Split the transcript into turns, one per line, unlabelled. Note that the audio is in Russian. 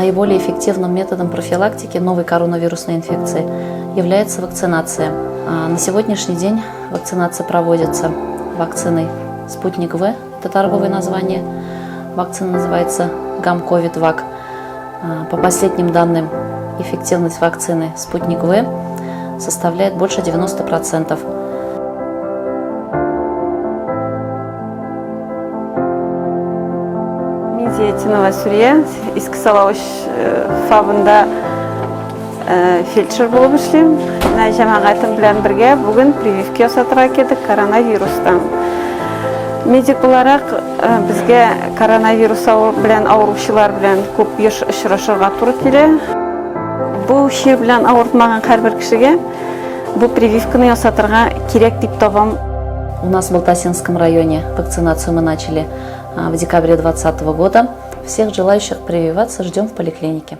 Наиболее эффективным методом профилактики новой коронавирусной инфекции является вакцинация. На сегодняшний день вакцинация проводится вакциной «Спутник В», это торговое название. Вакцина называется «Гамковид-Вак». По последним данным, эффективность вакцины «Спутник В» составляет больше 90%.
Зиятинова Сүрия, Иске Салауыш фабында фельдшер болып эшлейм. Жамағатым белән бергә бүген прививка ясатырга килдек коронавирустан. Медик буларак безгә коронавирус белән авыручылар белән күп очрашырга туры килә. Бу шир белән авыртмаган һәрбер кешегә бу прививканы ясатырга кирәк дип табам.
У нас в Балтасинском районе вакцинацию мы начали в декабре 2020 года. Всех желающих прививаться ждем в поликлинике.